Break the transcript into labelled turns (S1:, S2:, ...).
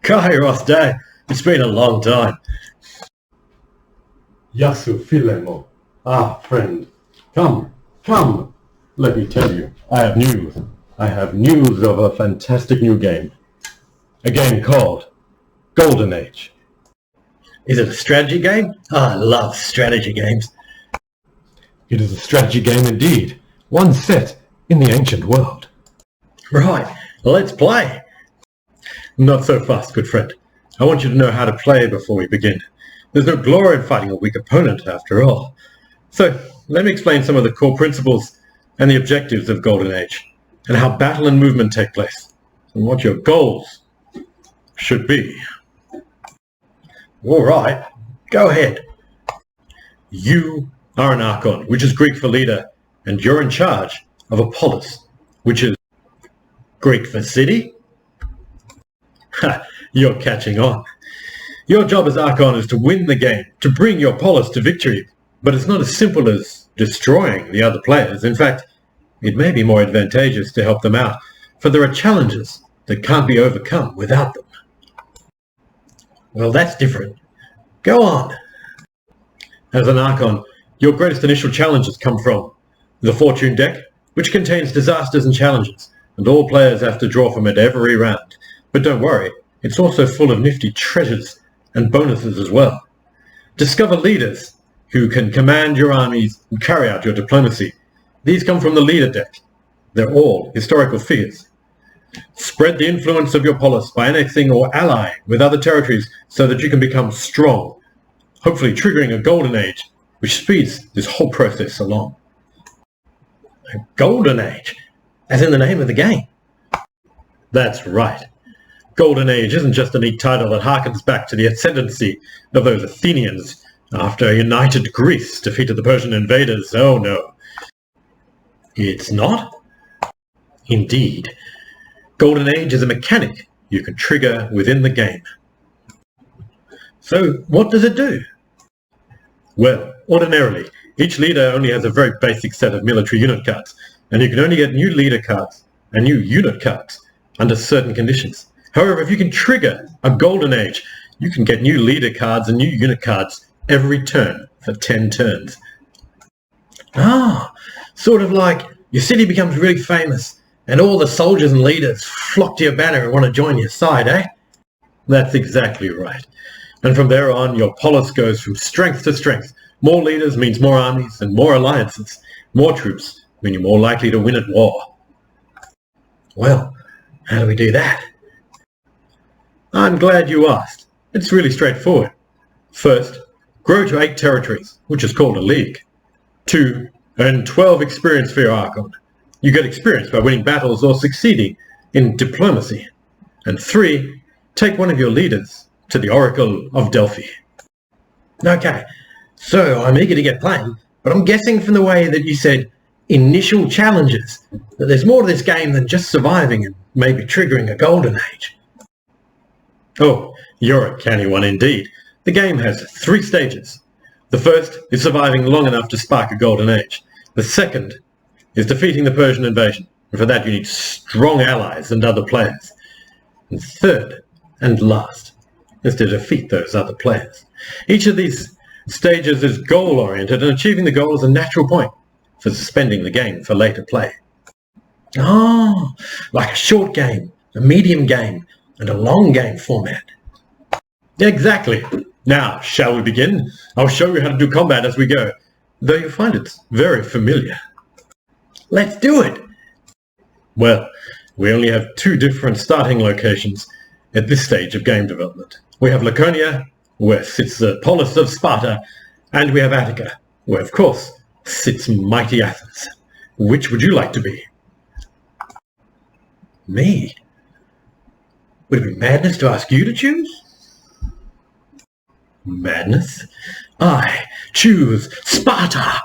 S1: Kairos Day. It's been a long time.
S2: Yasu Filemo. Ah, friend. Come, come. Let me tell you, I have news. I have news of a fantastic new game. A game called Golden Age.
S1: Is it a strategy game? I love strategy games.
S2: It is a strategy game indeed, one set in the ancient world.
S1: Right, let's play. Not so fast, good friend. I want you to know how to play before we begin. There's no glory in fighting a weak opponent, after all. So, let me explain some of the core principles and the objectives of Golden Age, and how battle and movement take place, and what your goals should be. All right, go ahead. You are an Archon, which is Greek for leader, and you're in charge of a polis, which is Greek for city? Ha, you're catching on. Your job as Archon is to win the game, to bring your polis to victory, but it's not as simple as destroying the other players. In fact, it may be more advantageous to help them out, for there are challenges that can't be overcome without them. Well, that's different. Go on. As an Archon, your greatest initial challenges come from the Fortune deck, which contains disasters and challenges, and all players have to draw from it every round. But don't worry, it's also full of nifty treasures and bonuses as well. Discover leaders who can command your armies and carry out your diplomacy. These come from the leader deck. They're all historical figures. Spread the influence of your polis by annexing or allying with other territories so that you can become strong, hopefully triggering a golden age, which speeds this whole process along. A golden age, as in the name of the game. That's right. Golden Age isn't just a neat title that harkens back to the ascendancy of those Athenians after united Greece defeated the Persian invaders. Oh no. It's not? Indeed. Golden Age is a mechanic you can trigger within the game. So what does it do? Well, ordinarily, each leader only has a very basic set of military unit cards, and you can only get new leader cards and new unit cards under certain conditions. However, if you can trigger a Golden Age, you can get new leader cards and new unit cards every turn for 10 turns. Ah, sort of like your city becomes really famous and all the soldiers and leaders flock to your banner and want to join your side, eh? That's exactly right. And from there on, your polis goes from strength to strength. More leaders means more armies and more alliances. More troops mean you're more likely to win at war. Well, how do we do that? I'm glad you asked. It's really straightforward. First, grow to 8 territories, which is called a league. 2, earn 12 experience for your Archon. You get experience by winning battles or succeeding in diplomacy. And 3, take one of your leaders to the Oracle of Delphi. Okay, so I'm eager to get playing, but I'm guessing from the way that you said initial challenges that there's more to this game than just surviving and maybe triggering a golden age. Oh, you're a canny one indeed. The game has 3 stages. The first is surviving long enough to spark a golden age. The second is defeating the Persian invasion, and for that you need strong allies and other players. And third, and last, is to defeat those other players. Each of these stages is goal-oriented, and achieving the goal is a natural point for suspending the game for later play. Oh, like a short game, a medium game, and a long game format. Exactly. Now, shall we begin? I'll show you how to do combat as we go, though you'll find it's very familiar. Let's do it! Well, we only have 2 different starting locations at this stage of game development. We have Laconia, where sits the polis of Sparta, and we have Attica, where, of course, sits mighty Athens. Which would you like to be? Me? Would it be madness to ask you to choose? Madness? I choose Sparta!